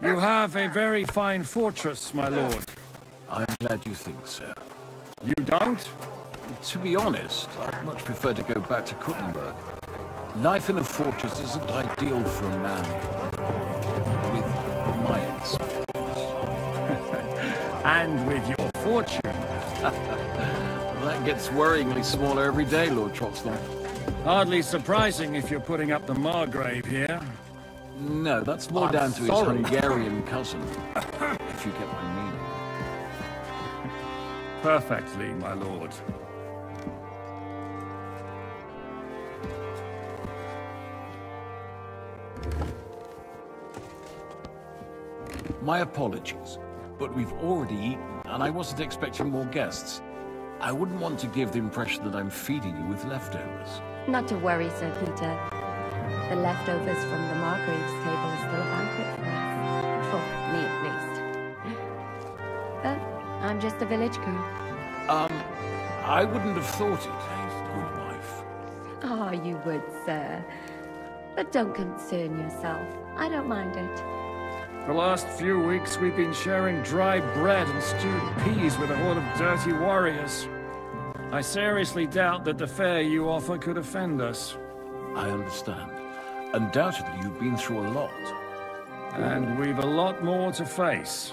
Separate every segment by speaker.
Speaker 1: You have a very fine fortress, my lord.
Speaker 2: I'm glad you think so.
Speaker 1: You don't?
Speaker 2: To be honest, I'd much prefer to go back to Kuttenberg. Life in a fortress isn't ideal for a man with my experience.
Speaker 1: And with your fortune.
Speaker 2: That gets worryingly smaller every day, Lord Troxler.
Speaker 1: Hardly surprising if you're putting up the Margrave here.
Speaker 2: No, that's more down to his Hungarian cousin, if you get my meaning.
Speaker 1: Perfectly, my lord.
Speaker 2: My apologies, but we've already eaten, and I wasn't expecting more guests. I wouldn't want to give the impression that I'm feeding you with leftovers.
Speaker 3: Not to worry, Sir Peter. The leftovers from the Margrave's table is still a banquet for us. For me, at least. But I'm just a village girl.
Speaker 2: I wouldn't have thought it, good wife.
Speaker 3: Ah, you would, sir. But don't concern yourself. I don't mind it.
Speaker 1: The last few weeks we've been sharing dry bread and stewed peas with a horde of dirty warriors. I seriously doubt that the fare you offer could offend us.
Speaker 2: I understand. Undoubtedly, you've been through a lot.
Speaker 1: And we've a lot more to face.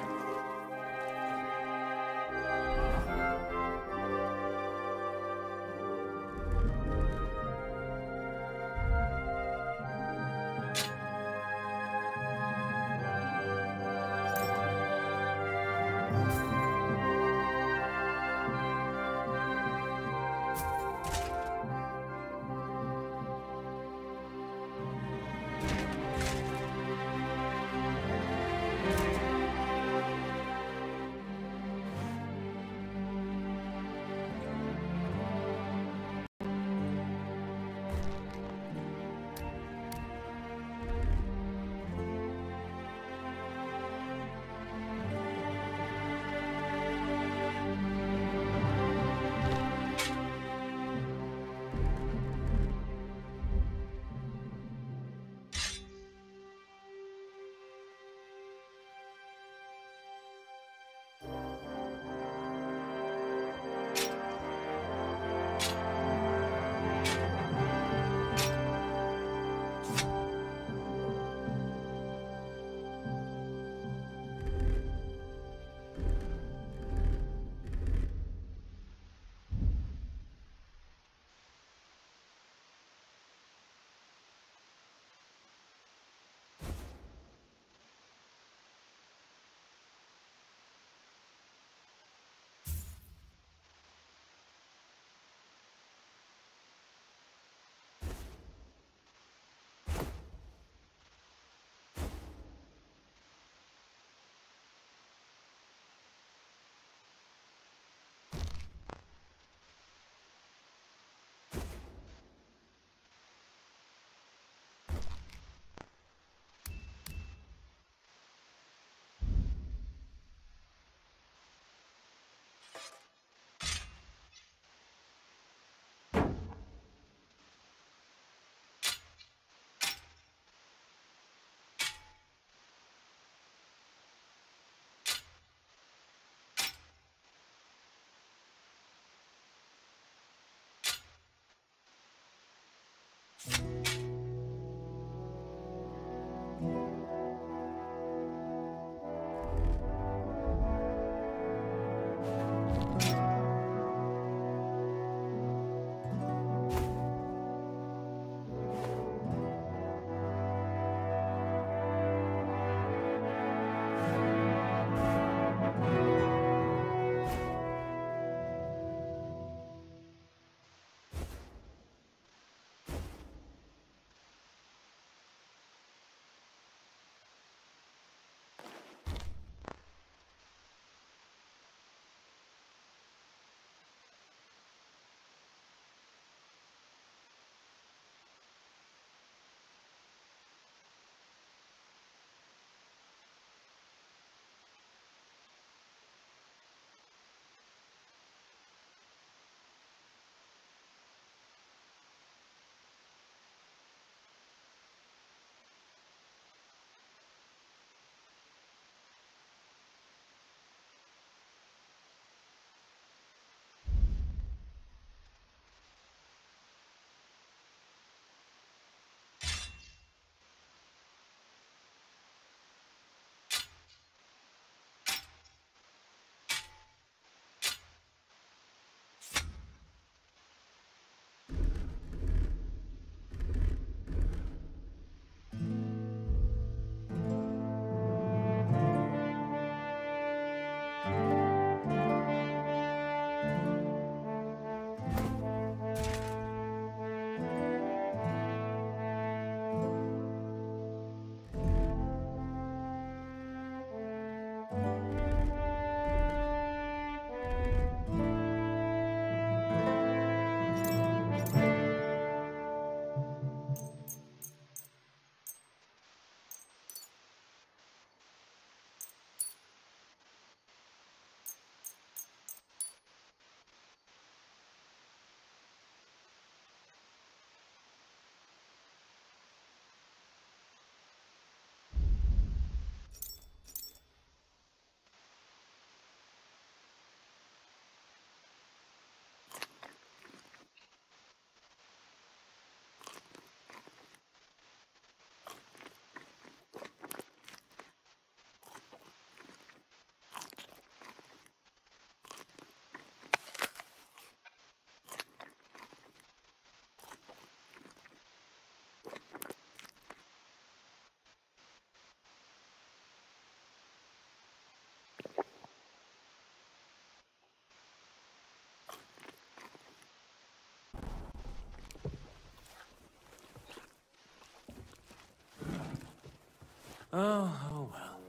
Speaker 2: Oh well.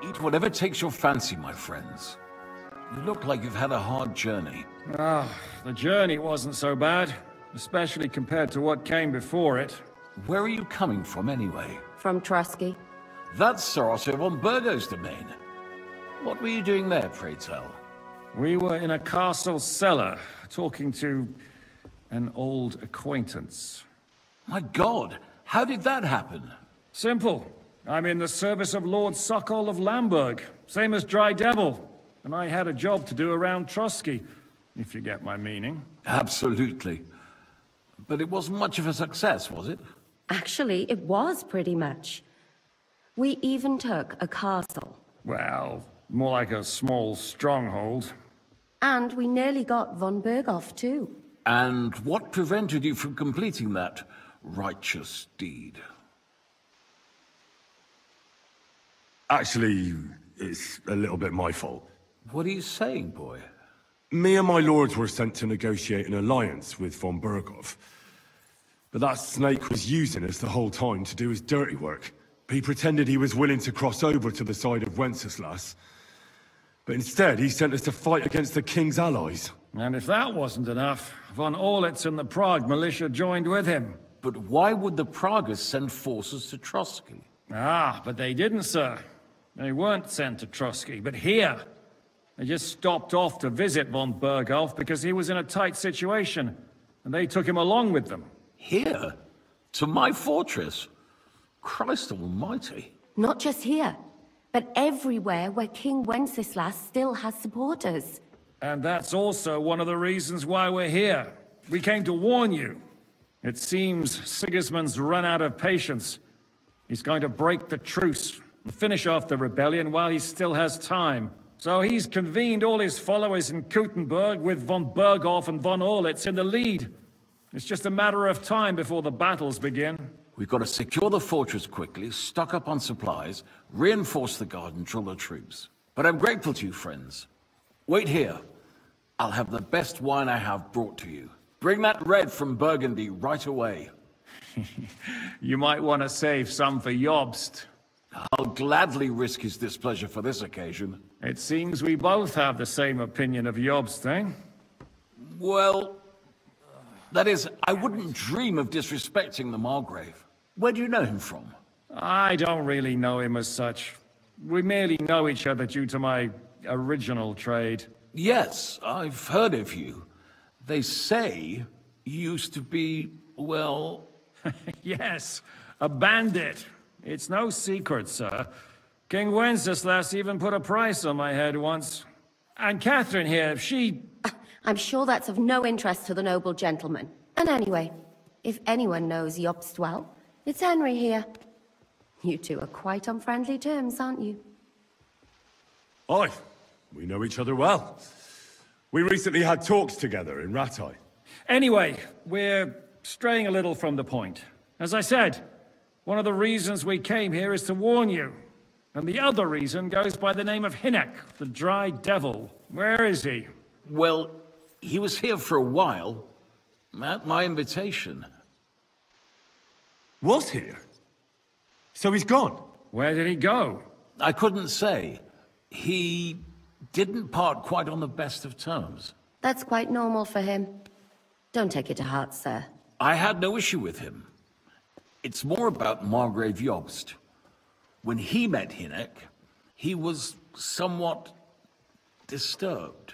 Speaker 2: Eat whatever takes your fancy, my friends. You look like you've had a hard journey.
Speaker 1: Ah, the journey wasn't so bad, especially compared to what came before it.
Speaker 2: Where are you coming from, anyway?
Speaker 3: From Trusky.
Speaker 2: That's Sir Otto von Burgo's domain. What were you doing there, pray tell?
Speaker 1: We were in a castle cellar, talking to an old acquaintance.
Speaker 2: My God, how did that happen?
Speaker 1: Simple. I'm in the service of Lord Sokol of Lamberg, same as Dry Devil. And I had a job to do around Trusky, if you get my meaning.
Speaker 2: Absolutely. But it wasn't much of a success, was it?
Speaker 3: Actually, it was pretty much. We even took a castle.
Speaker 1: Well, more like a small stronghold.
Speaker 3: And we nearly got von Berghoff, too.
Speaker 2: And what prevented you from completing that righteous deed?
Speaker 4: Actually, it's a little bit my fault.
Speaker 2: What are you saying, boy?
Speaker 4: Me and my lords were sent to negotiate an alliance with von Berghoff. But that snake was using us the whole time to do his dirty work. He pretended he was willing to cross over to the side of Wenceslas. But instead, he sent us to fight against the king's allies.
Speaker 1: And if that wasn't enough, von Orlitz and the Prague militia joined with him.
Speaker 2: But why would the Praguers send forces to Trusky?
Speaker 1: Ah, but they didn't, sir. They weren't sent to Trusky, but here. They just stopped off to visit von Berghoff because he was in a tight situation, and they took him along with them.
Speaker 2: Here? To my fortress? Christ almighty.
Speaker 3: Not just here, but everywhere where King Wenceslas still has supporters.
Speaker 1: And that's also one of the reasons why we're here. We came to warn you. It seems Sigismund's run out of patience. He's going to break the truce and finish off the rebellion while he still has time. So he's convened all his followers in Kuttenberg with von Berghoff and von Orlitz in the lead. It's just a matter of time before the battles begin.
Speaker 2: We've got to secure the fortress quickly, stock up on supplies, reinforce the guard and drill the troops. But I'm grateful to you, friends. Wait here. I'll have the best wine I have brought to you. Bring that red from Burgundy right away.
Speaker 1: You might want to save some for Jobst.
Speaker 2: I'll gladly risk his displeasure for this occasion.
Speaker 1: It seems we both have the same opinion of Jobst, eh?
Speaker 2: Well, that is, I wouldn't dream of disrespecting the Margrave. Where do you know him from?
Speaker 1: I don't really know him as such. We merely know each other due to my original trade.
Speaker 2: Yes, I've heard of you. They say you used to be, well...
Speaker 1: Yes, a bandit. It's no secret, sir. King Wenceslas even put a price on my head once. And Catherine here, she...
Speaker 3: I'm sure that's of no interest to the noble gentleman. And anyway, if anyone knows Jobst well, it's Henry here. You two are quite on friendly terms, aren't you?
Speaker 4: Aye, we know each other well. We recently had talks together in Rattay.
Speaker 1: Anyway, we're straying a little from the point. As I said, one of the reasons we came here is to warn you. And the other reason goes by the name of Hynek, the Dry Devil. Where is he?
Speaker 2: Well, he was here for a while, at my invitation.
Speaker 4: Was here? So he's gone?
Speaker 1: Where did he go?
Speaker 2: I couldn't say. He didn't part quite on the best of terms.
Speaker 3: That's quite normal for him. Don't take it to heart, sir.
Speaker 2: I had no issue with him. It's more about Margrave Jobst. When he met Hynek, he was somewhat disturbed.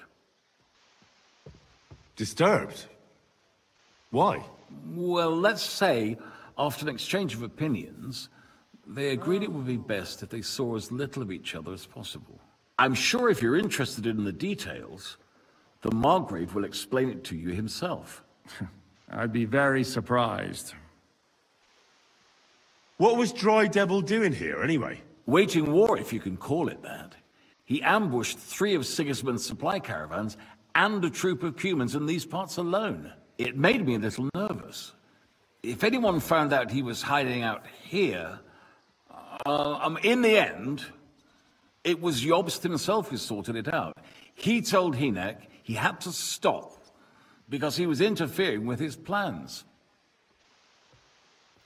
Speaker 4: Disturbed? Why?
Speaker 2: Well, let's say, after an exchange of opinions, they agreed it would be best if they saw as little of each other as possible. I'm sure if you're interested in the details, the Margrave will explain it to you himself.
Speaker 1: I'd be very surprised.
Speaker 4: What was Dry Devil doing here, anyway?
Speaker 2: Waging war, if you can call it that. He ambushed 3 of Sigismund's supply caravans and a troop of Cumans in these parts alone. It made me a little nervous. If anyone found out he was hiding out here, in the end, it was Jobst himself who sorted it out. He told Hynek he had to stop because he was interfering with his plans.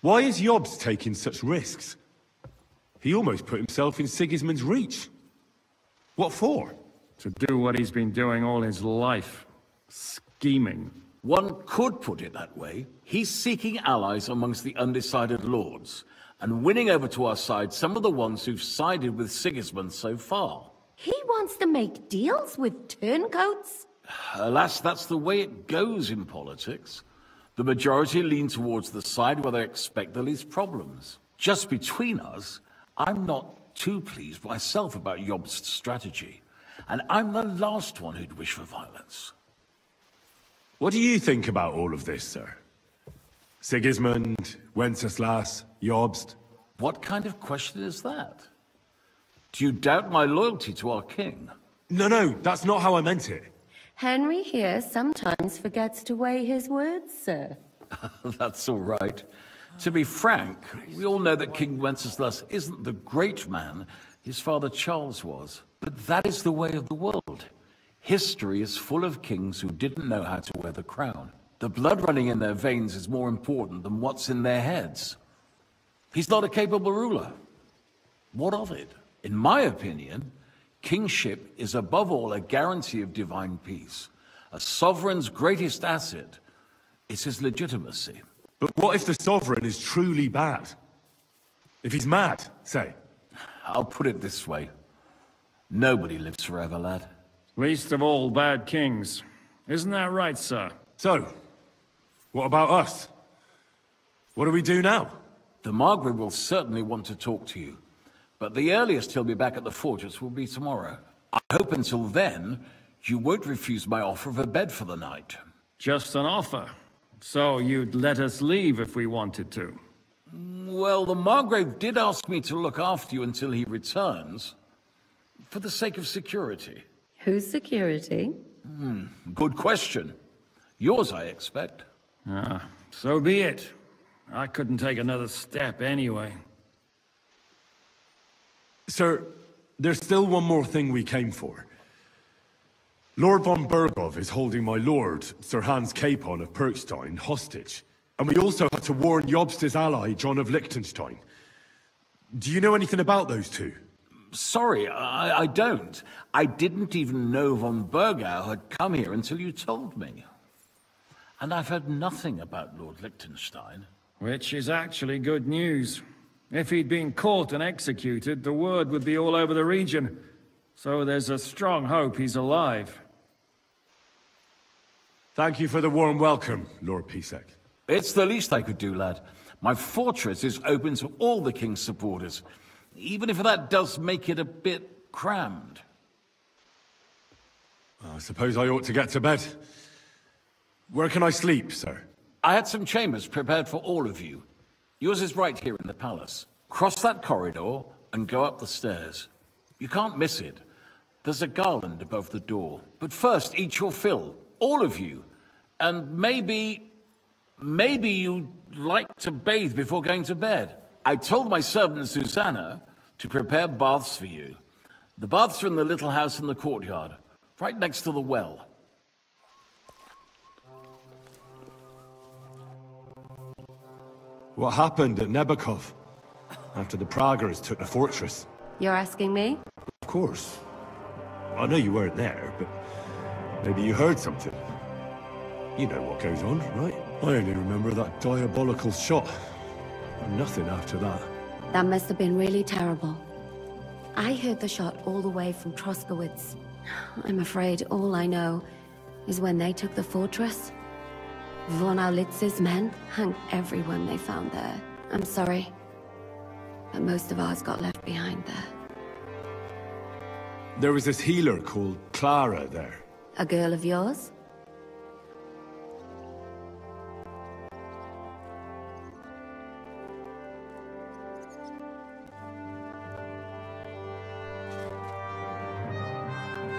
Speaker 4: Why is Jobst taking such risks? He almost put himself in Sigismund's reach. What for?
Speaker 1: To do what he's been doing all his life. Scheming.
Speaker 2: One could put it that way. He's seeking allies amongst the undecided lords, and winning over to our side some of the ones who've sided with Sigismund so far.
Speaker 3: He wants to make deals with turncoats?
Speaker 2: Alas, that's the way it goes in politics. The majority lean towards the side where they expect the least problems. Just between us, I'm not too pleased myself about Jobst's strategy, and I'm the last one who'd wish for violence.
Speaker 4: What do you think about all of this, sir? Sigismund, Wenceslas, Jobst?
Speaker 2: What kind of question is that? Do you doubt my loyalty to our king?
Speaker 4: No, that's not how I meant it.
Speaker 3: Henry here sometimes forgets to weigh his words, sir.
Speaker 2: That's all right. To be frank, we all know that King Wenceslas isn't the great man his father Charles was. But that is the way of the world. History is full of kings who didn't know how to wear the crown. The blood running in their veins is more important than what's in their heads. He's not a capable ruler. What of it? In my opinion, kingship is above all a guarantee of divine peace. A sovereign's greatest asset is his legitimacy.
Speaker 4: But what if the sovereign is truly bad? If he's mad, say?
Speaker 2: I'll put it this way. Nobody lives forever, lad.
Speaker 1: Least of all bad kings. Isn't that right, sir?
Speaker 4: So, what about us? What do we do now?
Speaker 2: The Margrave will certainly want to talk to you, but the earliest he'll be back at the fortress will be tomorrow. I hope until then, you won't refuse my offer of a bed for the night.
Speaker 1: Just an offer. So you'd let us leave if we wanted to?
Speaker 2: Well, the Margrave did ask me to look after you until he returns, for the sake of security.
Speaker 3: Whose security?
Speaker 2: Good question. Yours, I expect.
Speaker 1: So be it. I couldn't take another step anyway.
Speaker 4: Sir, there's still one more thing we came for. Lord von Bergov is holding my lord, Sir Hans Capon of Perkstein, hostage. And we also had to warn Jobst's ally, John of Liechtenstein. Do you know anything about those two?
Speaker 2: Sorry, I don't. I didn't even know von Bergau had come here until you told me. And I've heard nothing about Lord Liechtenstein.
Speaker 1: Which is actually good news. If he'd been caught and executed, the word would be all over the region. So there's a strong hope he's alive.
Speaker 4: Thank you for the warm welcome, Lord Pisek.
Speaker 2: It's the least I could do, lad. My fortress is open to all the king's supporters, even if that does make it a bit crammed.
Speaker 4: I suppose I ought to get to bed. Where can I sleep, sir?
Speaker 2: I had some chambers prepared for all of you. Yours is right here in the palace. Cross that corridor and go up the stairs. You can't miss it. There's a garland above the door. But first, eat your fill. All of you. And maybe you'd like to bathe before going to bed. I told my servant Susanna to prepare baths for you. The baths are in the little house in the courtyard, right next to the well.
Speaker 4: What happened at Nebakov after the Praguers took the fortress?
Speaker 3: You're asking me?
Speaker 4: Of course. I know you weren't there, but maybe you heard something. You know what goes on, right? I only remember that diabolical shot. And nothing after that.
Speaker 3: That must have been really terrible. I heard the shot all the way from Troskowitz. I'm afraid all I know is when they took the fortress, Von Aulitz's men hung everyone they found there. I'm sorry, but most of ours got left behind there.
Speaker 4: There was this healer called Clara there.
Speaker 3: A girl of yours?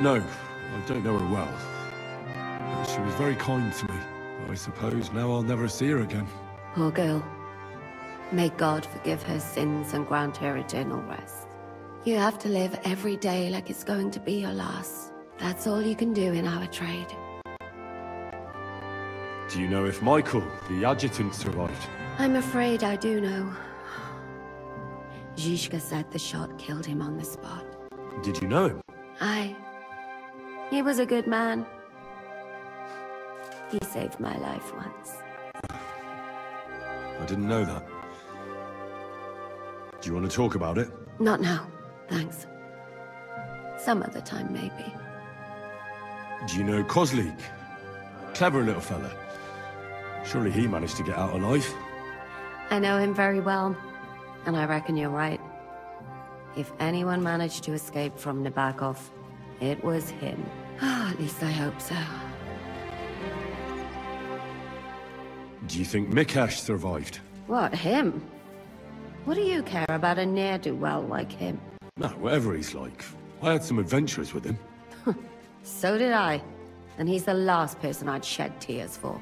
Speaker 4: No, I don't know her well. But she was very kind to me. I suppose now I'll never see her again.
Speaker 3: Poor girl. May God forgive her sins and grant her eternal rest. You have to live every day like it's going to be your last. That's all you can do in our trade.
Speaker 4: Do you know if Michael, the adjutant, survived?
Speaker 3: I'm afraid I do know. Zizka said the shot killed him on the spot.
Speaker 4: Did you know him?
Speaker 3: Aye. He was a good man. He saved my life once.
Speaker 4: I didn't know that. Do you want to talk about it?
Speaker 3: Not now, thanks. Some other time, maybe.
Speaker 4: Do you know Kozlik? Clever little fella. Surely he managed to get out alive.
Speaker 3: I know him very well, and I reckon you're right. If anyone managed to escape from Nabokov, it was him. At least I hope so.
Speaker 4: Do you think Mikash survived?
Speaker 3: What, him? What do you care about a ne'er-do-well like him?
Speaker 4: No, whatever he's like. I had some adventures with him.
Speaker 3: So did I. And he's the last person I'd shed tears for.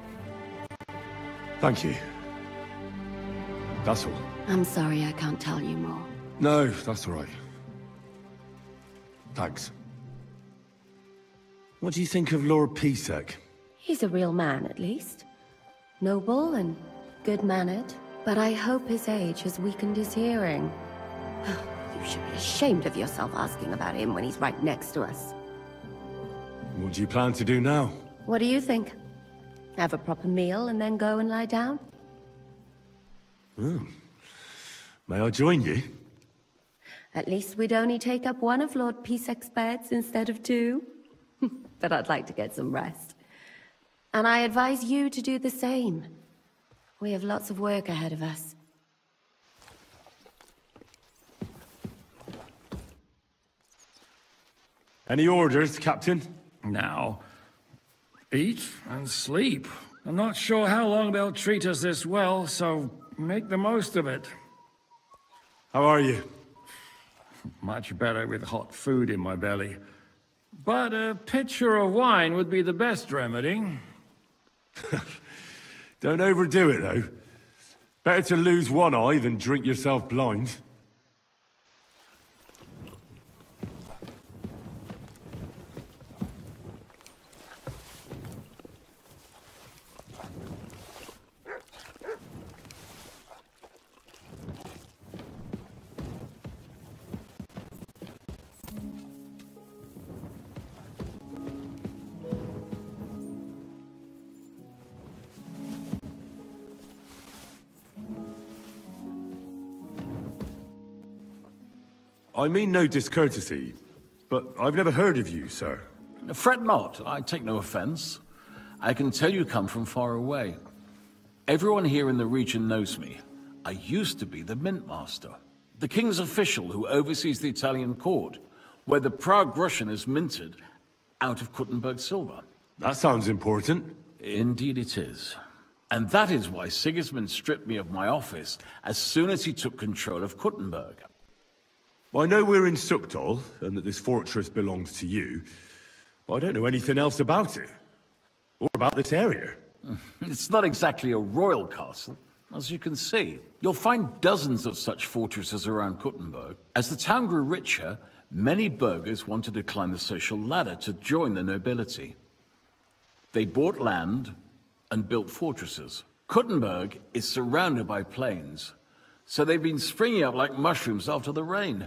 Speaker 4: Thank you. That's all.
Speaker 3: I'm sorry I can't tell you more.
Speaker 4: No, that's all right. Thanks. What do you think of Lord Pisek?
Speaker 3: He's a real man, at least. Noble and good-mannered. But I hope his age has weakened his hearing. You should be ashamed of yourself asking about him when he's right next to us.
Speaker 4: What do you plan to do now?
Speaker 3: What do you think? Have a proper meal and then go and lie down?
Speaker 4: May I join you?
Speaker 3: At least we'd only take up one of Lord Pisek's beds instead of two. But I'd like to get some rest. And I advise you to do the same. We have lots of work ahead of us.
Speaker 4: Any orders, Captain?
Speaker 1: Now, eat and sleep. I'm not sure how long they'll treat us this well, so make the most of it.
Speaker 4: How are you?
Speaker 1: Much better with hot food in my belly. But a pitcher of wine would be the best remedy.
Speaker 4: Don't overdo it, though. Better to lose one eye than drink yourself blind. I mean no discourtesy, but I've never heard of you, sir.
Speaker 2: Fret not, I take no offense. I can tell you come from far away. Everyone here in the region knows me. I used to be the Mint Master, the king's official who oversees the Italian court, where the Prague Russian is minted out of Kuttenberg silver.
Speaker 4: That sounds important.
Speaker 2: Indeed it is. And that is why Sigismund stripped me of my office as soon as he took control of Kuttenberg.
Speaker 4: I know we're in Sukdal, and that this fortress belongs to you, but I don't know anything else about it. Or about this area.
Speaker 2: It's not exactly a royal castle, as you can see. You'll find dozens of such fortresses around Kuttenberg. As the town grew richer, many burghers wanted to climb the social ladder to join the nobility. They bought land and built fortresses. Kuttenberg is surrounded by plains, so they've been springing up like mushrooms after the rain.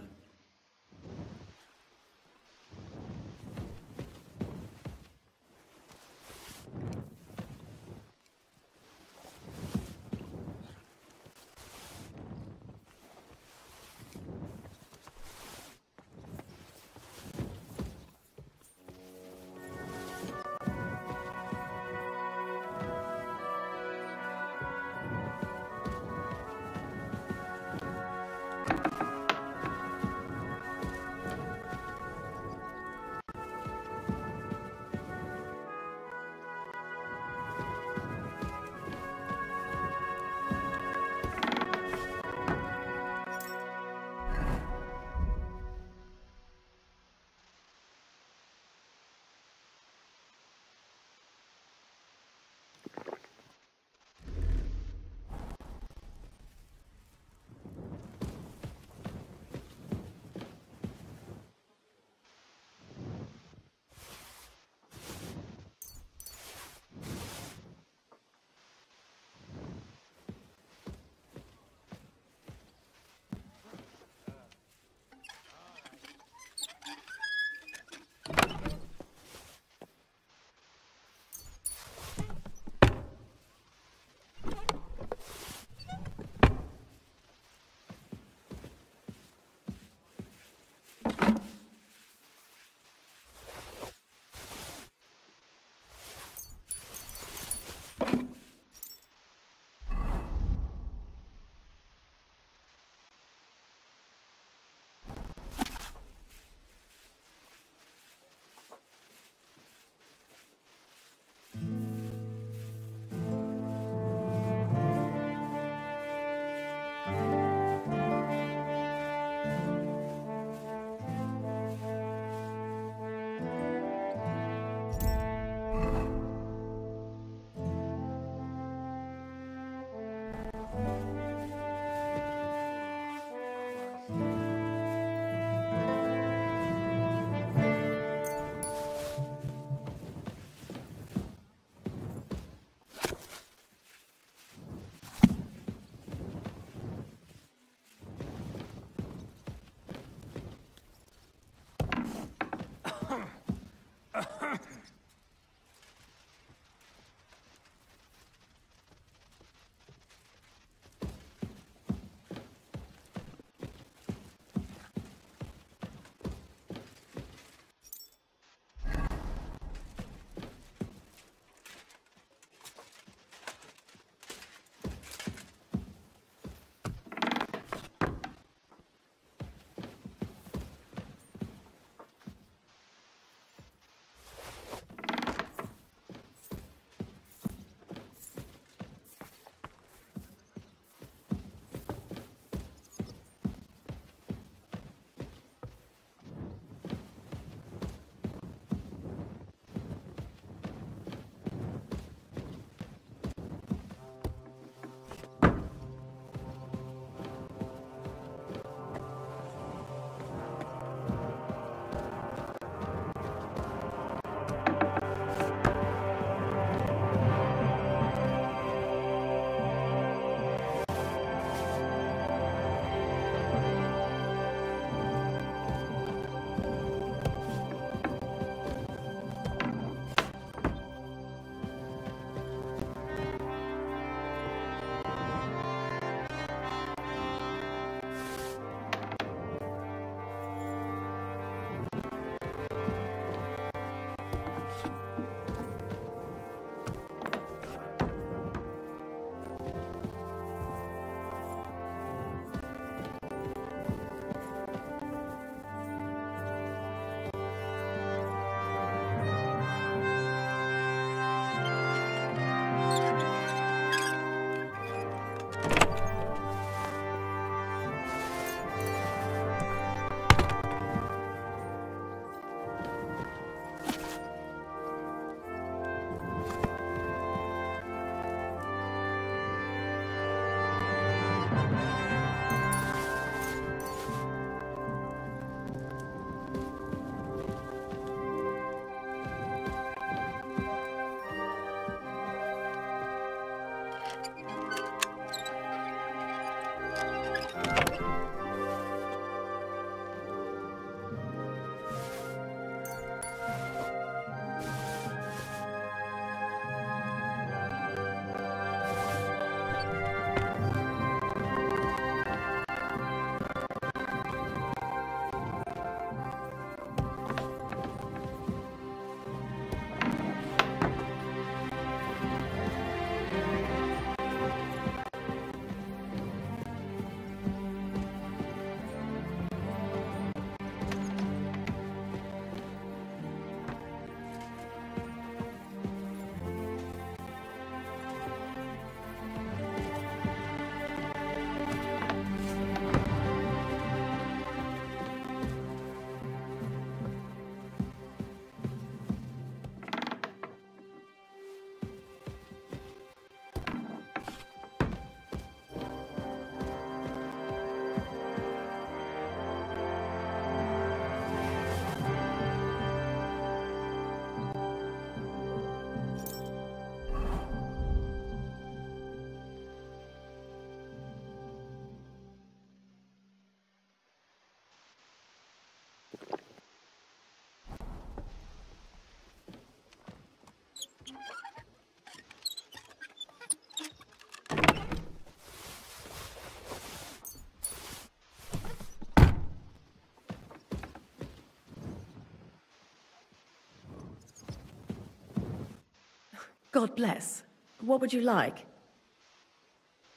Speaker 5: God bless. What would you like?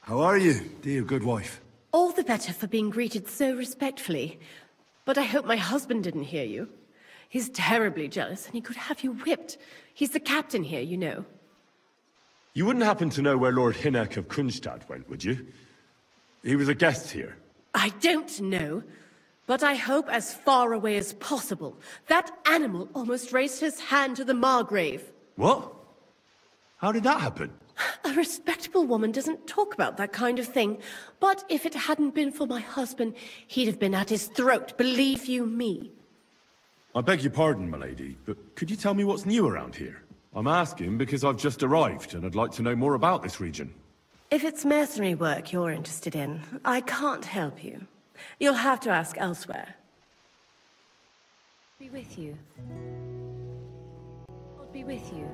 Speaker 4: How are you, dear good wife?
Speaker 5: All the better for being greeted so respectfully. But I hope my husband didn't hear you. He's terribly jealous, and he could have you whipped. He's the captain here, you know.
Speaker 4: You wouldn't happen to know where Lord Hinnek of Kunstad went, would you? He was a guest here.
Speaker 5: I don't know, but I hope as far away as possible. That animal almost raised his hand to the Margrave.
Speaker 4: What? How did that happen?
Speaker 5: A respectable woman doesn't talk about that kind of thing. But if it hadn't been for my husband, he'd have been at his throat, believe you me.
Speaker 4: I beg your pardon, milady, but could you tell me what's new around here? I'm asking because I've just arrived, and I'd like to know more about this region.
Speaker 5: If it's mercenary work you're interested in, I can't help you. You'll have to ask elsewhere.
Speaker 3: Be with you. I'll be with you.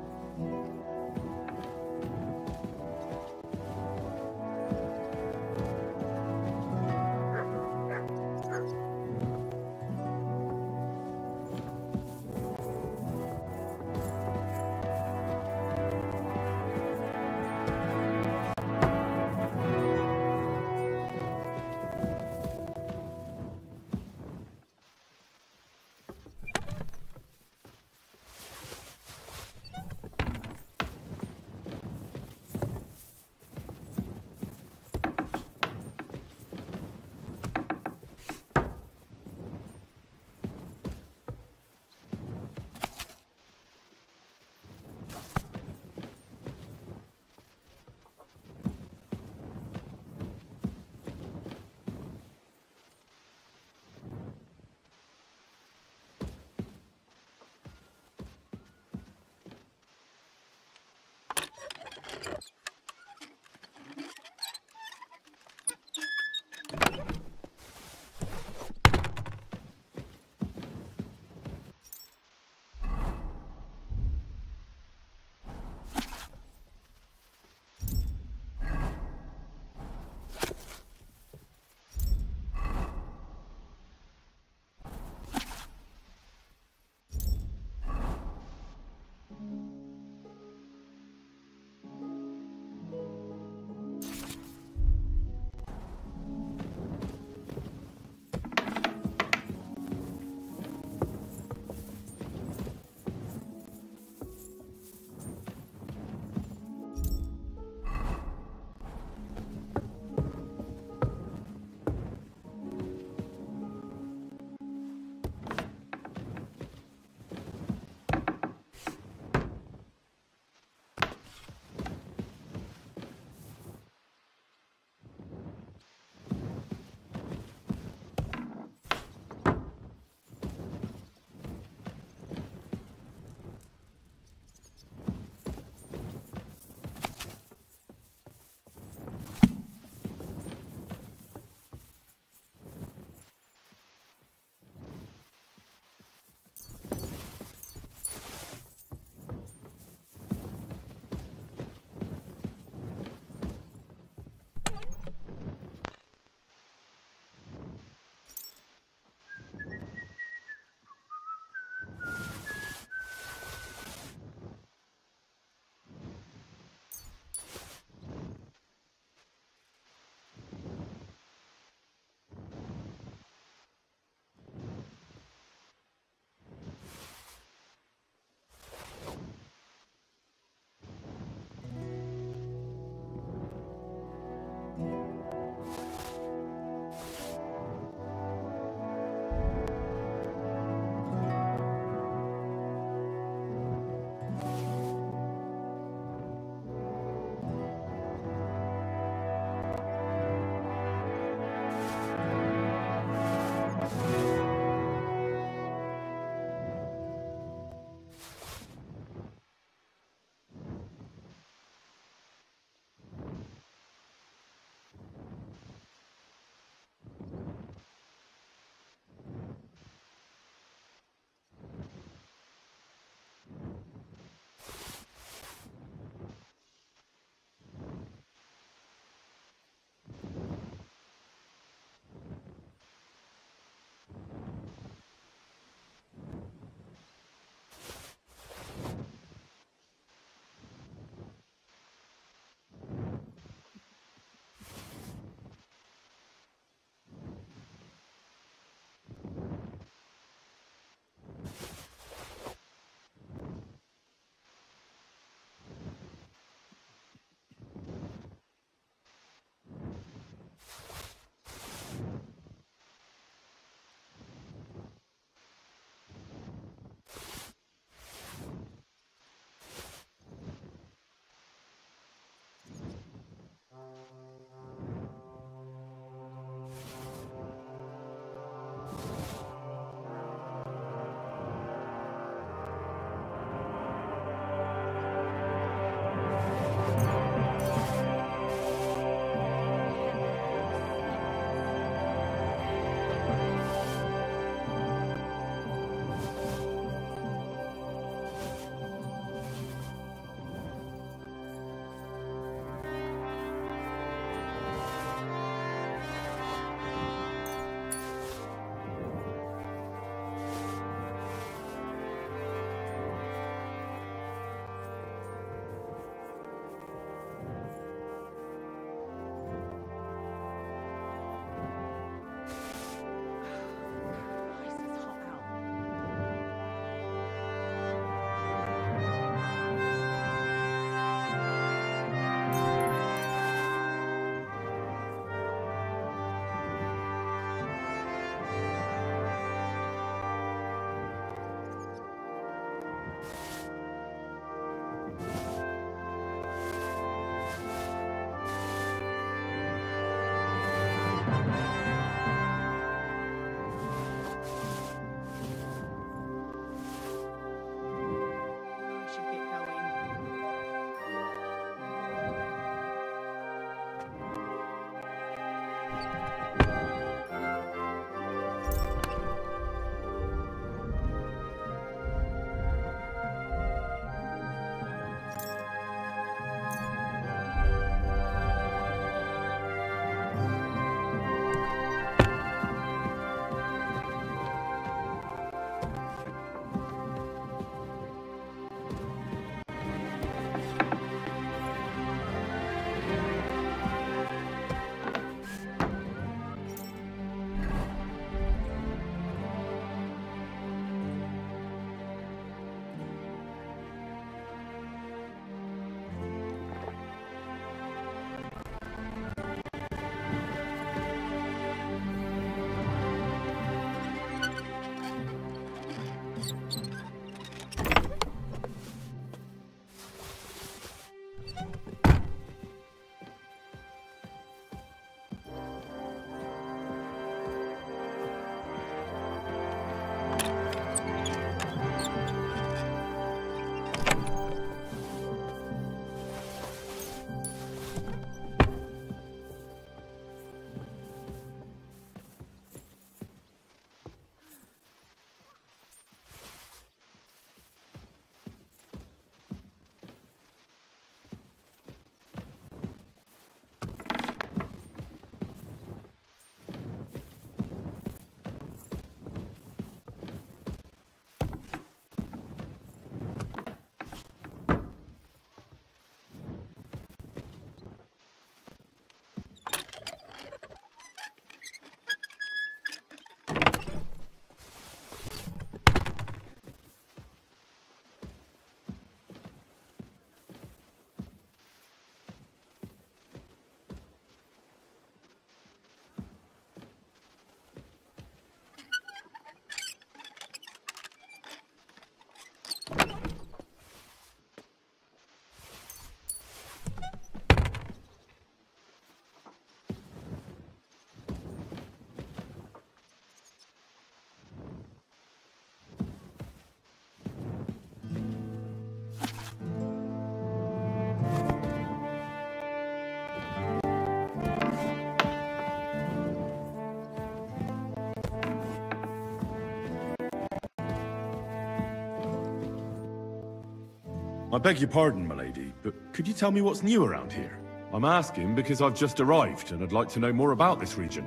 Speaker 4: I beg your pardon, milady, but could you tell me what's new around here? I'm asking because I've just arrived, and I'd like to know more about this region.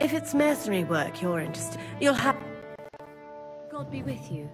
Speaker 5: If it's mercenary work you're interested, you'll have...
Speaker 3: God be with you.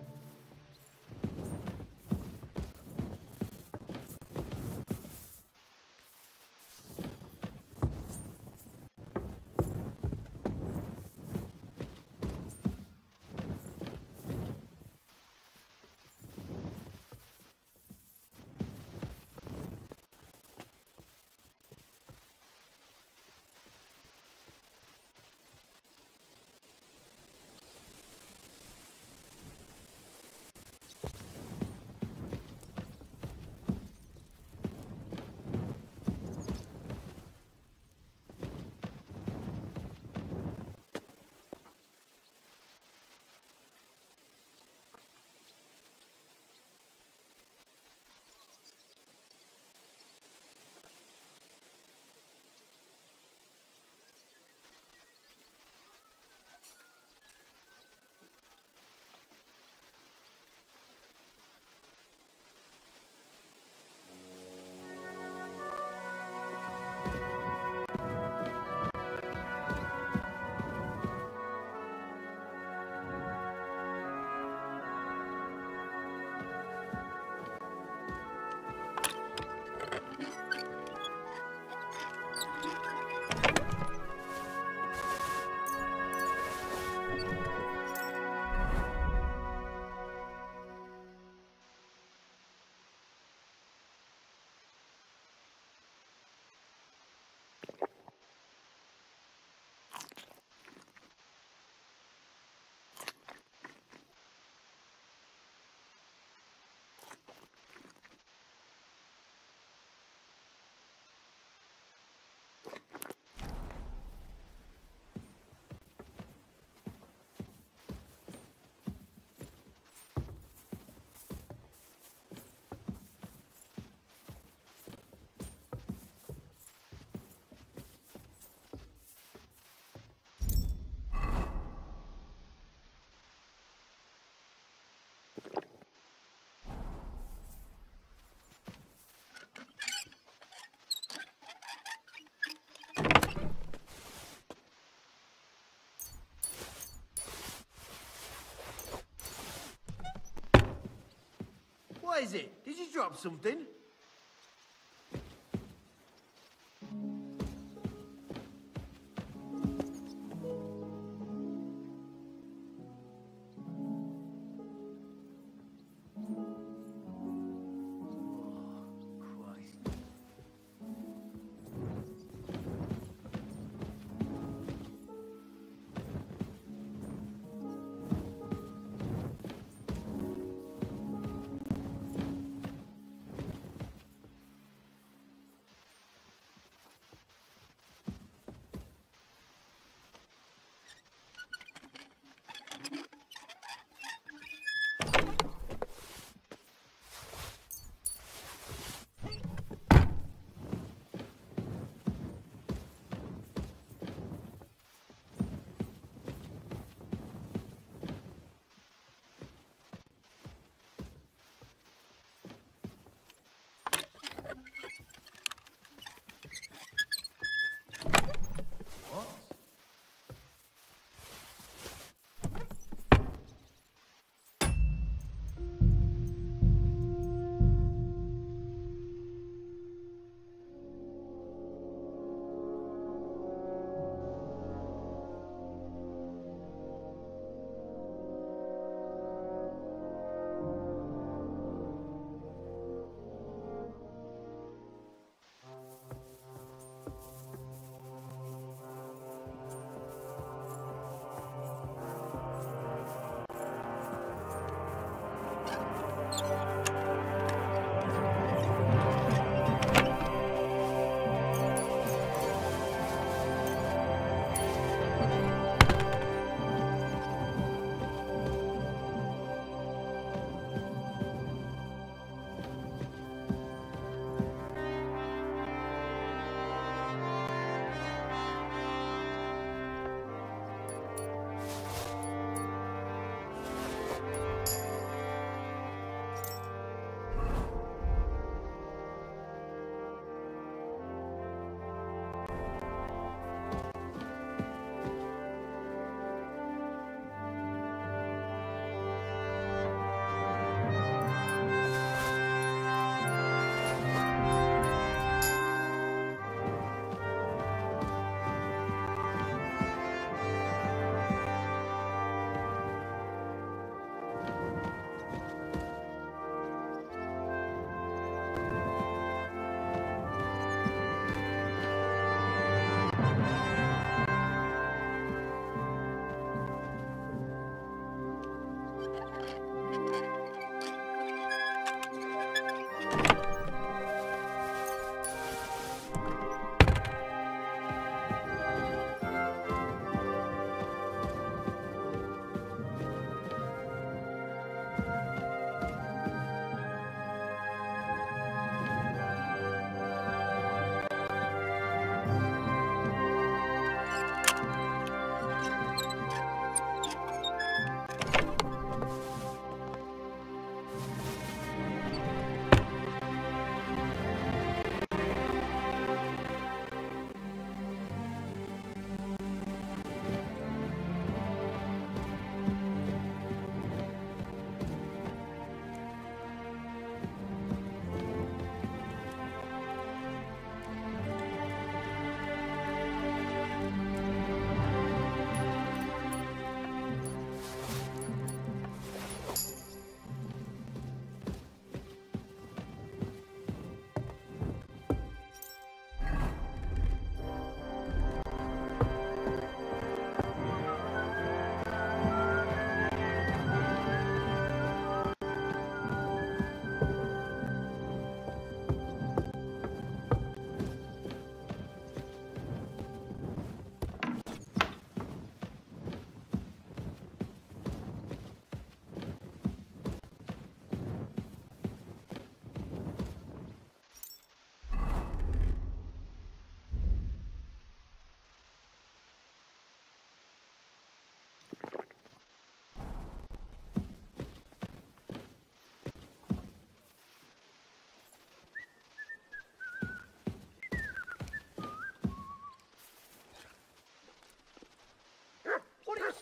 Speaker 6: dropped something.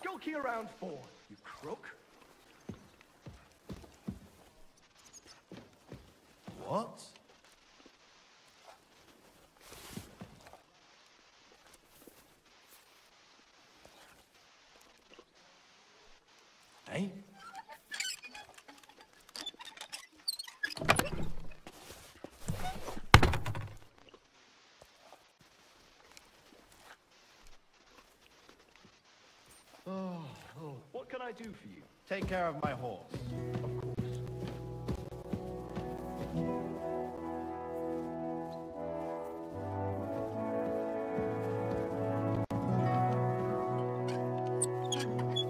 Speaker 6: Skulking around for, you crook? What? Hey? What can I do for you? Take care of my horse. Of course.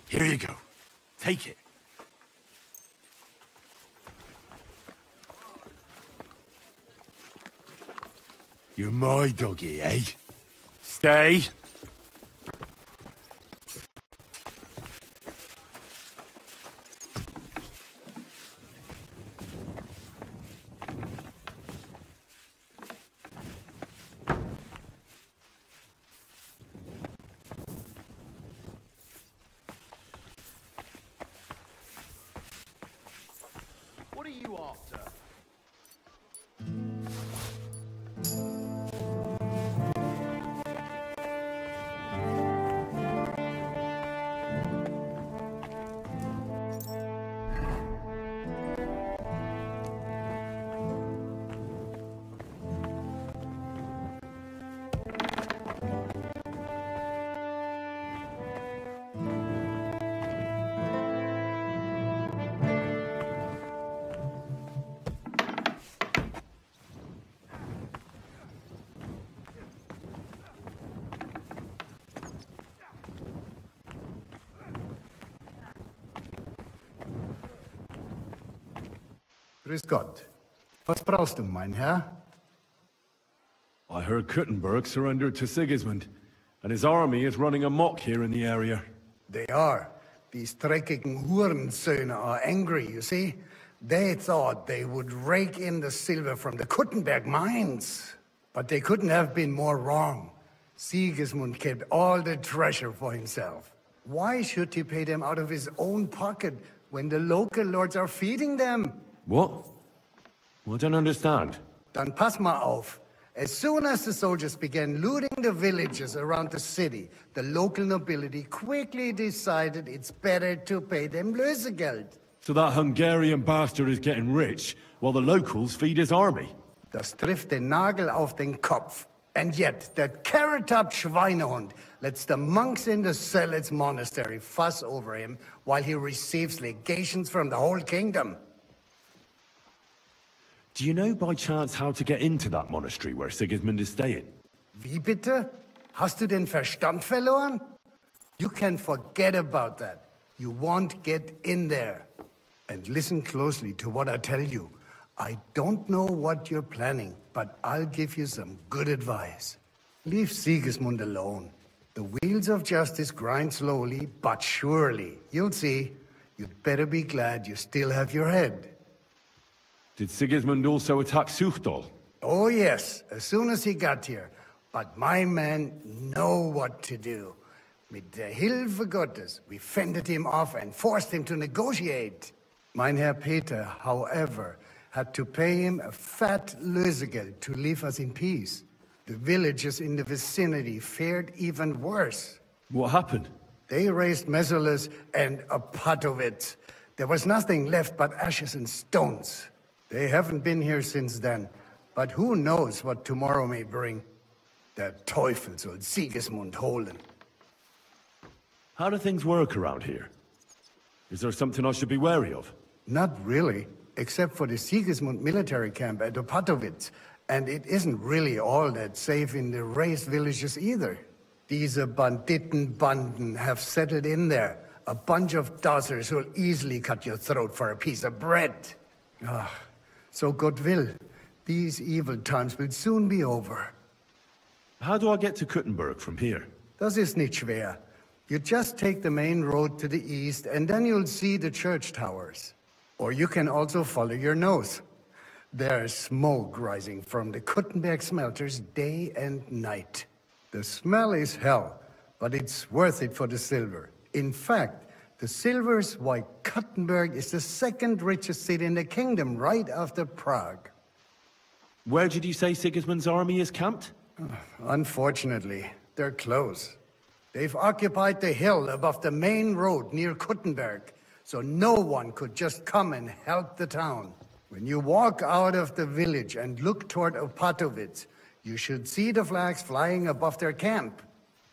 Speaker 4: Here you go. Take it. You're my doggy, eh? Stay.
Speaker 6: What are you after?
Speaker 7: Grüß Gott. Was brauchst du, mein Herr?
Speaker 4: I heard Kuttenberg surrendered to Sigismund, and his army is running amok here in the area.
Speaker 7: They are. These dreckigen Hurensöhne are angry, you see? They thought they would rake in the silver from the Kuttenberg mines. But they couldn't have been more wrong. Sigismund kept all the treasure for himself. Why should he pay them out of his own pocket when the local lords are feeding them?
Speaker 4: What? Well, I don't understand.
Speaker 7: Dann pass mal auf. As soon as the soldiers began looting the villages around the city, the local nobility quickly decided it's better to pay them Lösegeld.
Speaker 4: So that Hungarian bastard is getting rich, while the locals feed his army.
Speaker 7: Das trifft den Nagel auf den Kopf. And yet, that carrot-top Schweinehund lets the monks in the Zealots monastery fuss over him while he receives legations from the whole kingdom.
Speaker 4: Do you know by chance how to get into that monastery where Sigismund is staying?
Speaker 7: Wie bitte? Hast du den Verstand verloren? You can forget about that. You won't get in there. And listen closely to what I tell you. I don't know what you're planning, but I'll give you some good advice. Leave Sigismund alone. The wheels of justice grind slowly, but surely. You'll see. You'd better be glad you still have your head.
Speaker 4: Did Sigismund also attack Suchdol?
Speaker 7: Oh yes, as soon as he got here. But my men know what to do. Mit der Hilfe Gottes, we fended him off and forced him to negotiate. Mein Herr Peter, however, had to pay him a fat Lösegeld to leave us in peace. The villagers in the vicinity fared even worse.
Speaker 4: What happened?
Speaker 7: They raised Mesolas and Opatovitz. There was nothing left but ashes and stones. They haven't been here since then, but who knows what tomorrow may bring. Der Teufel soll Sigismund holen.
Speaker 4: How do things work around here? Is there something I should be wary of?
Speaker 7: Not really, except for the Sigismund military camp at Opatovitz And it isn't really all that safe in the raised villages either. These Banditenbanden have settled in there. A bunch of dozzers who'll easily cut your throat for a piece of bread. Ah, so God will. These evil times will soon be over.
Speaker 4: How do I get to Kuttenberg from here?
Speaker 7: Das ist nicht schwer. You just take the main road to the east, and then you'll see the church towers. Or you can also follow your nose. There's smoke rising from the Kuttenberg smelters day and night. The smell is hell, but it's worth it for the silver. In fact, the silver's why Kuttenberg is the second richest city in the kingdom, right after Prague.
Speaker 4: Where did you say Sigismund's army is camped?
Speaker 7: Unfortunately, they're close. They've occupied the hill above the main road near Kuttenberg, so no one could just come and help the town. When you walk out of the village and look toward Opatowitz, you should see the flags flying above their camp.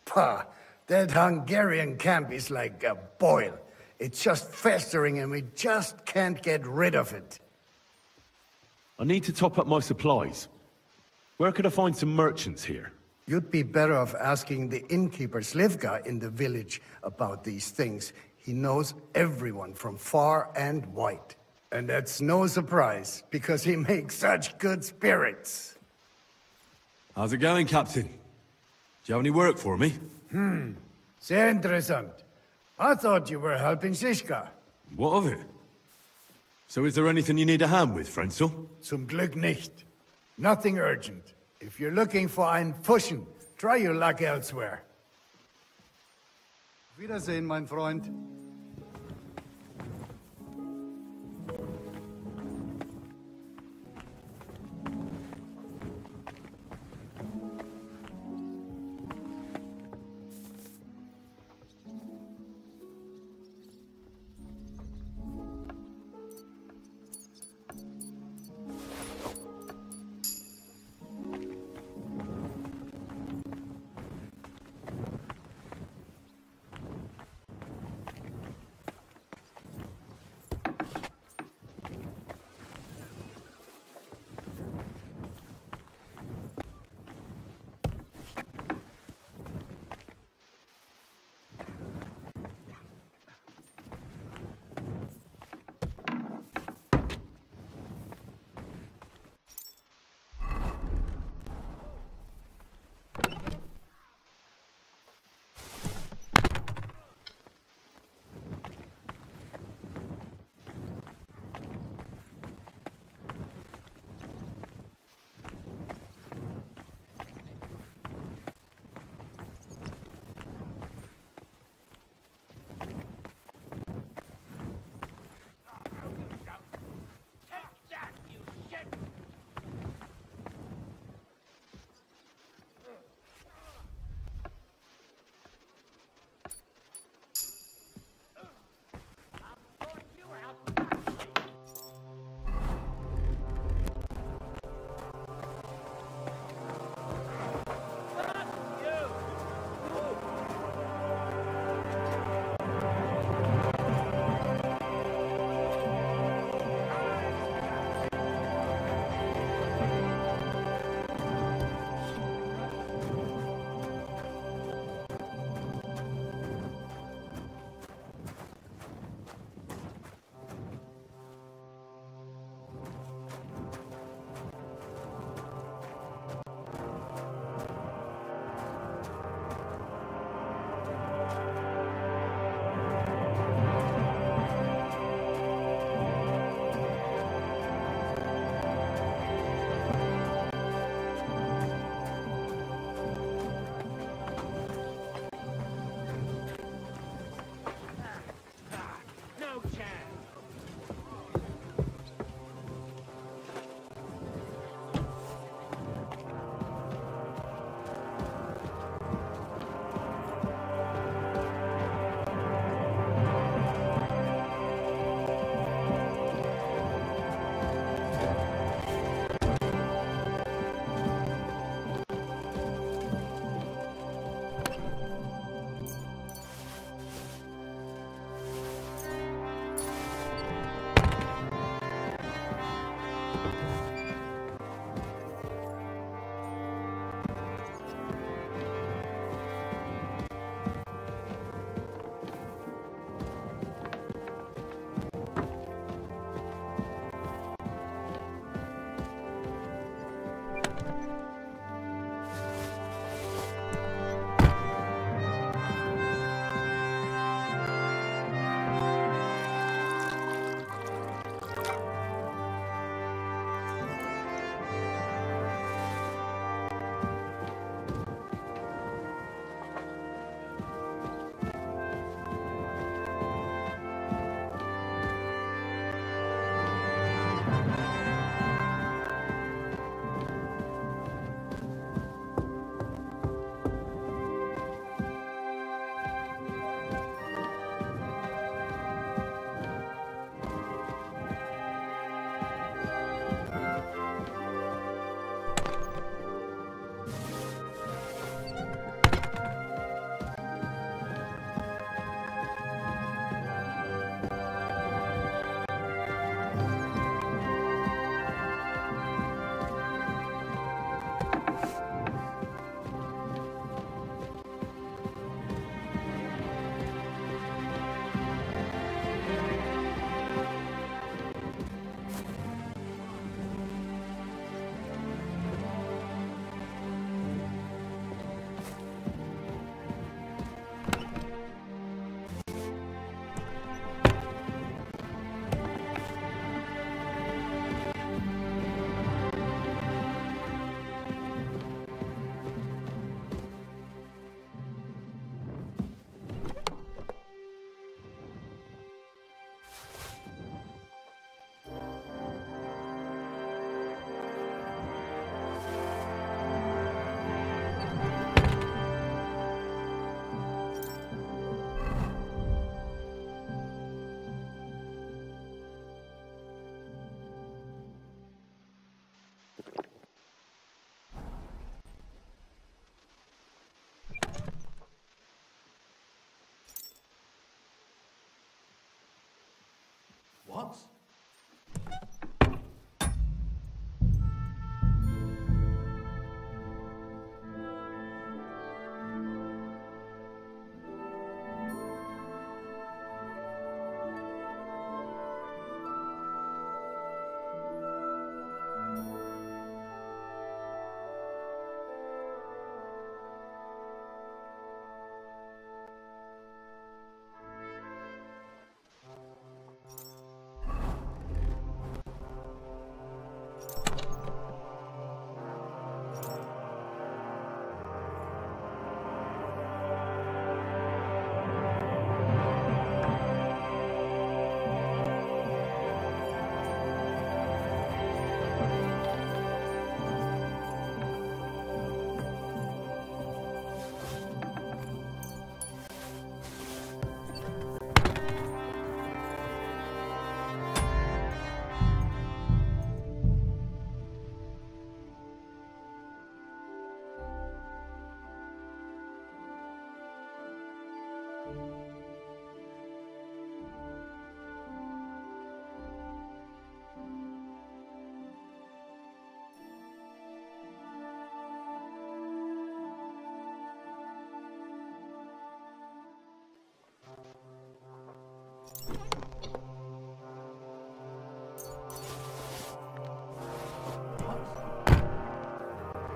Speaker 7: Pah, that Hungarian camp is like a boil. It's just festering and we just can't get rid of it.
Speaker 4: I need to top up my supplies. Where could I find some merchants here?
Speaker 7: You'd be better off asking the innkeeper Slivka in the village about these things. He knows everyone from far and wide. And that's no surprise, because he makes such good spirits.
Speaker 4: How's it going, Captain? Do you have any work for me?
Speaker 7: Sehr interessant. I thought you were helping Shishka.
Speaker 4: What of it? So is there anything you need a hand with, Frenzel?
Speaker 7: Zum Glück nicht. Nothing urgent. If you're looking for einen Pfuschen, try your luck elsewhere. Wiedersehen, mein Freund.
Speaker 6: What?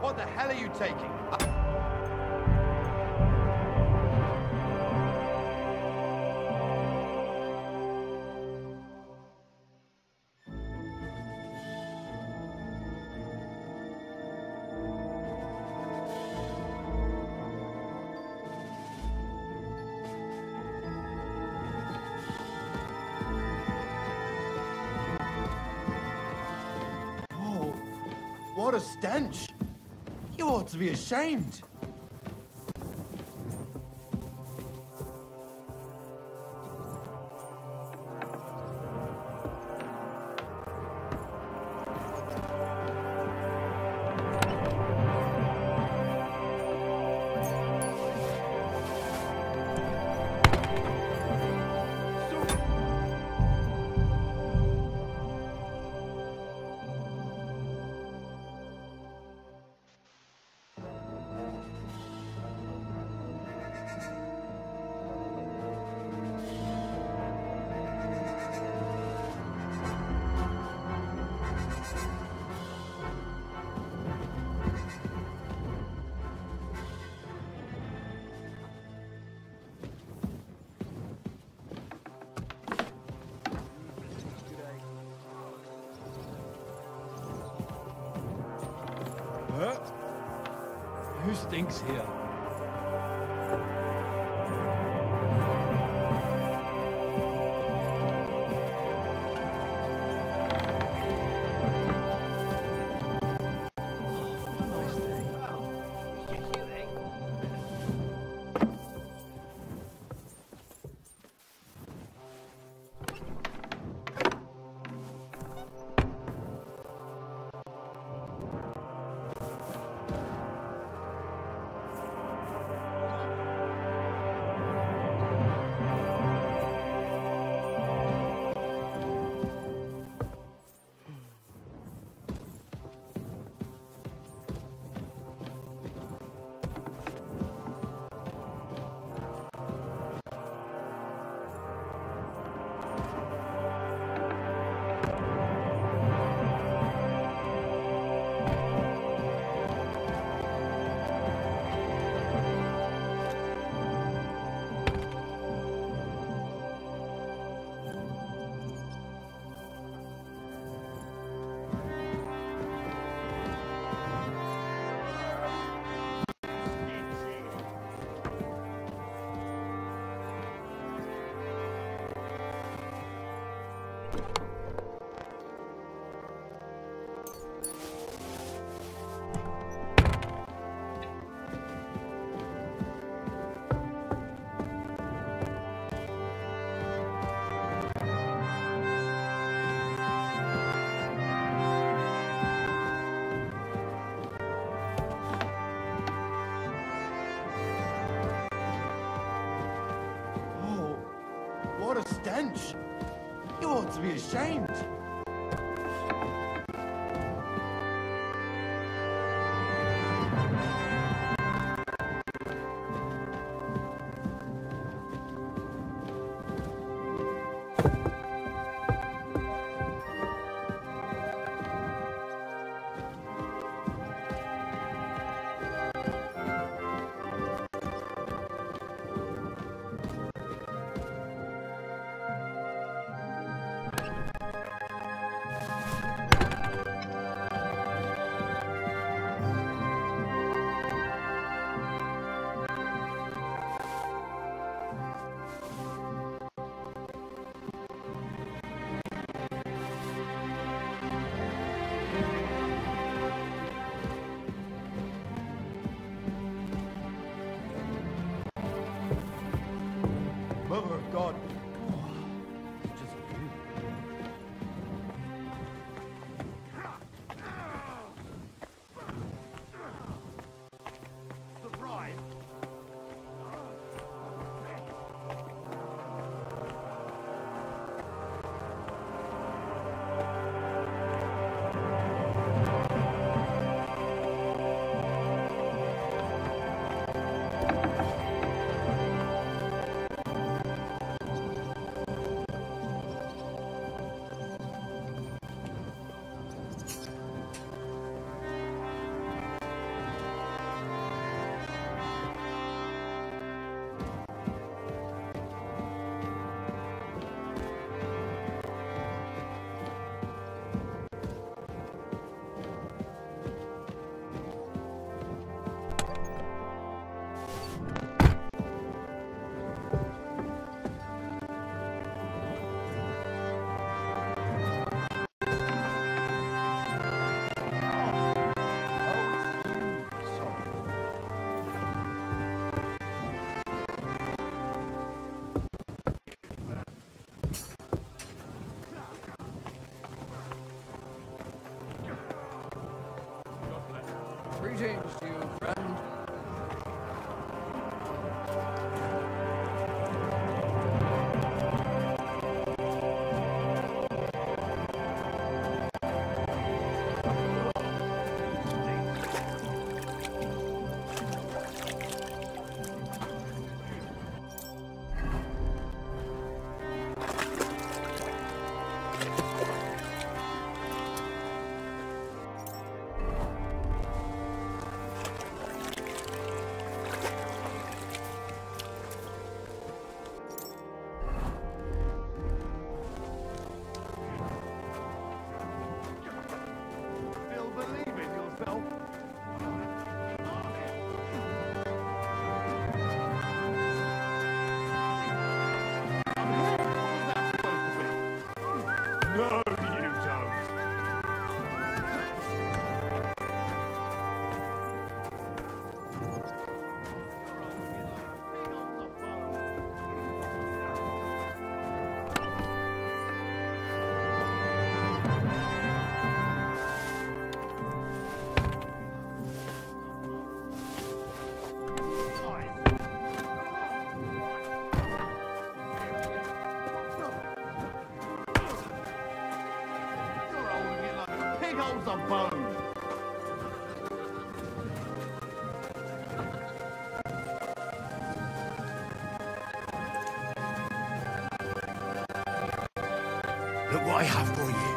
Speaker 6: What the hell are you taking? Oh, what a stench! You ought to be ashamed. Who stinks here? What a stench! You ought to be ashamed. Mother of God. Just the bride. Greetings, you friend. Still believe in yourself? No, you don't. You're holding it like a pig holds a bone.
Speaker 7: Look what I have for you.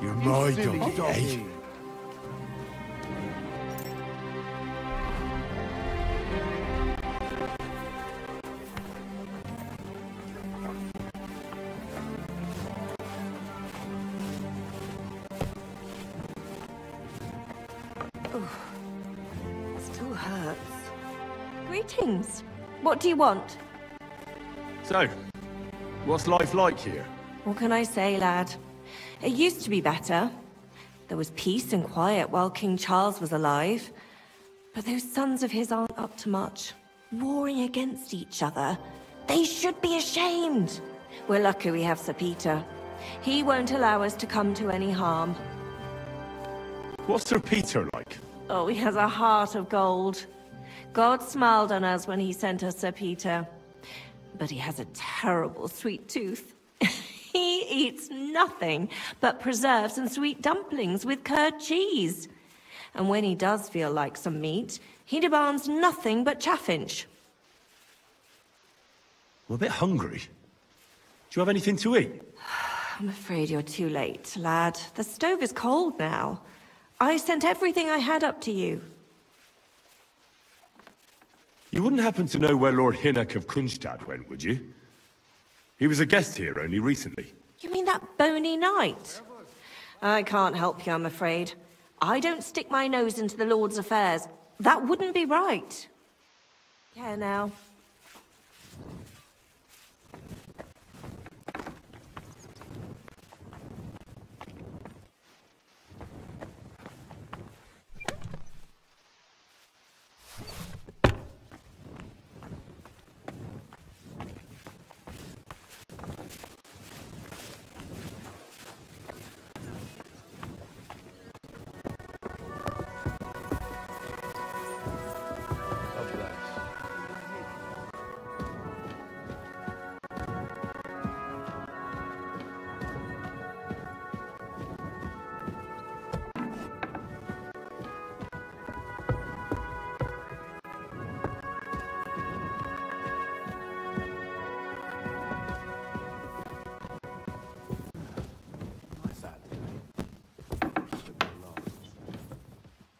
Speaker 7: You're my
Speaker 6: Silly
Speaker 7: doggy, eh?
Speaker 6: doggy.
Speaker 8: Still hurts. Greetings. What do you want?
Speaker 4: So, what's life like here?
Speaker 8: What can I say, lad? It used to be better. There was peace and quiet while King Charles was alive. But those sons of his aren't up to much. Warring against each other. They should be ashamed. We're lucky we have Sir Peter. He won't allow us to come to any harm.
Speaker 4: What's Sir Peter like?
Speaker 8: Oh, he has a heart of gold. God smiled on us when he sent us Sir Peter. But he has a terrible sweet tooth. He eats nothing but preserves and sweet dumplings with curd cheese. And when he does feel like some meat, he demands nothing but chaffinch.
Speaker 4: I'm a bit hungry. Do you have anything to eat?
Speaker 8: I'm afraid you're too late, lad. The stove is cold now. I sent everything I had up to you.
Speaker 4: You wouldn't happen to know where Lord Hinnock of Kunstad went, would you? He was a guest here only recently.
Speaker 8: You mean that bony knight? I can't help you, I'm afraid. I don't stick my nose into the Lord's affairs. That wouldn't be right. Yeah, now.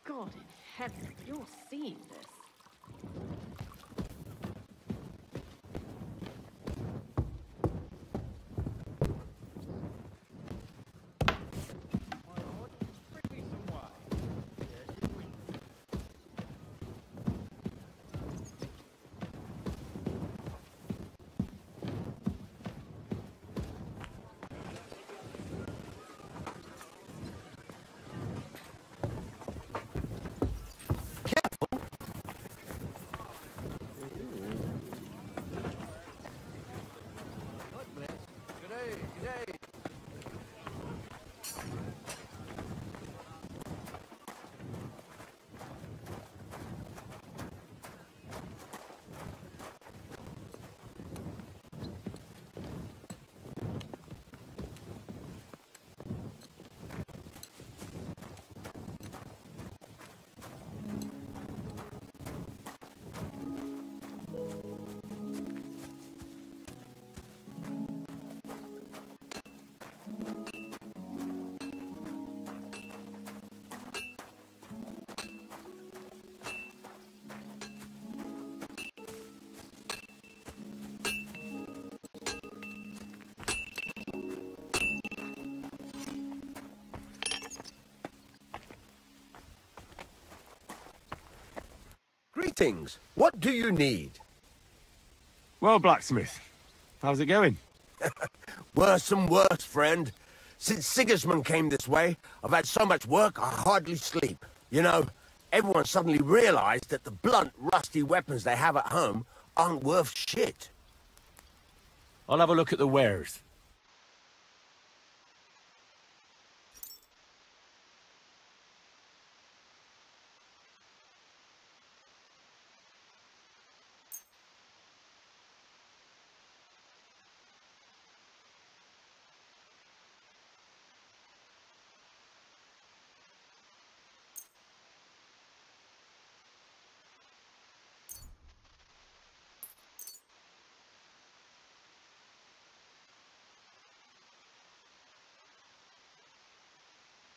Speaker 5: God in heaven, you're seeing this.
Speaker 9: Greetings. What do you need?
Speaker 4: Well, blacksmith, how's it going?
Speaker 9: Worse and worse, friend. Since Sigismund came this way, I've had so much work I hardly sleep. You know, everyone suddenly realized that the blunt, rusty weapons they have at home aren't worth shit.
Speaker 2: I'll have a look at the wares.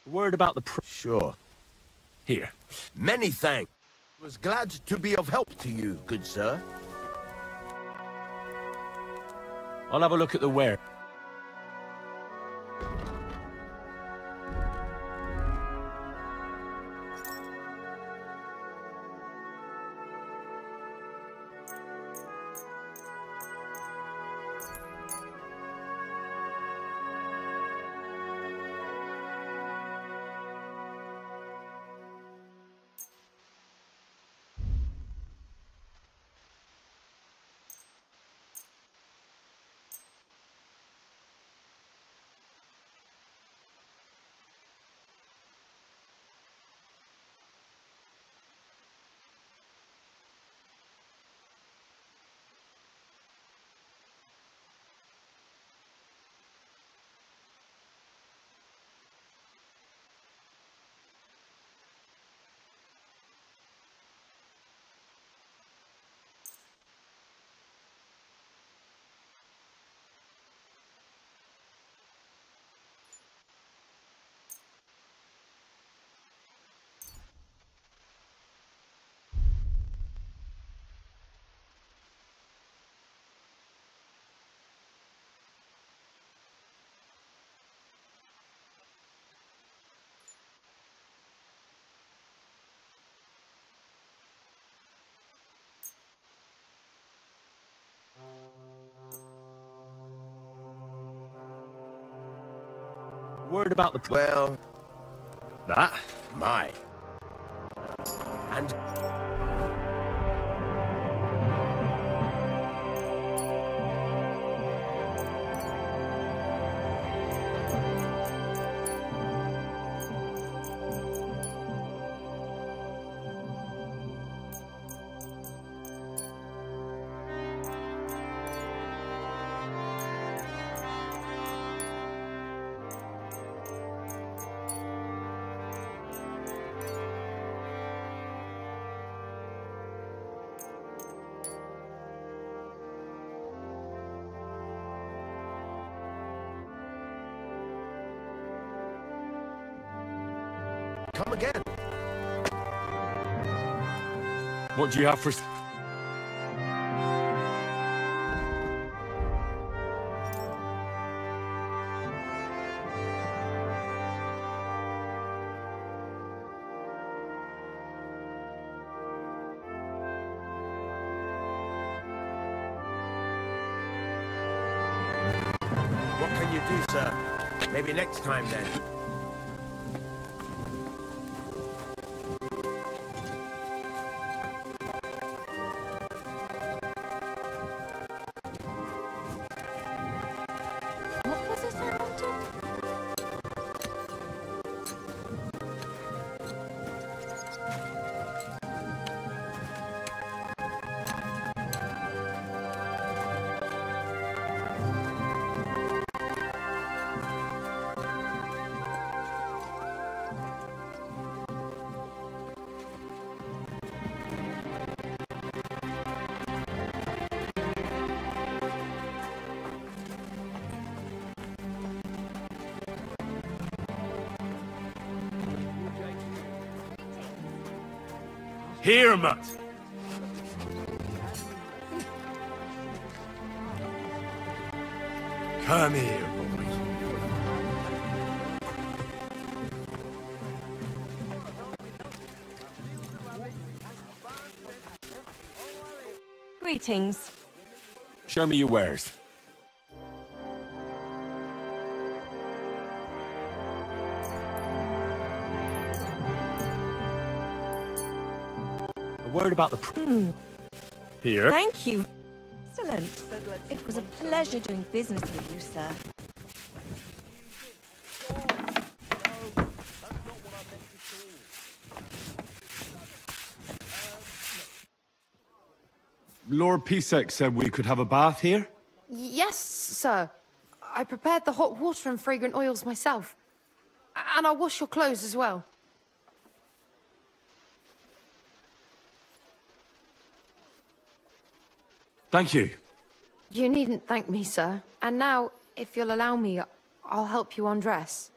Speaker 2: Word about the
Speaker 9: Sure.
Speaker 2: Here.
Speaker 9: Many thanks. Was glad to be of help to you, good sir.
Speaker 2: I'll have a look at the ware. Worried about the...
Speaker 9: Well,
Speaker 2: That?
Speaker 9: my. And... Come again.
Speaker 4: What do you have for...
Speaker 9: What can you do, sir? Maybe next time, then.
Speaker 3: What was this I wanted?
Speaker 4: Here, Matt! Come here, boy.
Speaker 8: Greetings.
Speaker 4: Show me your wares.
Speaker 2: Worried about the...
Speaker 4: Here.
Speaker 8: Thank you. Excellent. It was a pleasure doing business with you, sir.
Speaker 4: Lord Pisek said we could have a bath here?
Speaker 10: Yes, sir. I prepared the hot water and fragrant oils myself. And I'll wash your clothes as well.
Speaker 4: Thank you.
Speaker 10: You needn't thank me, sir. And now, if you'll allow me, I'll help you undress.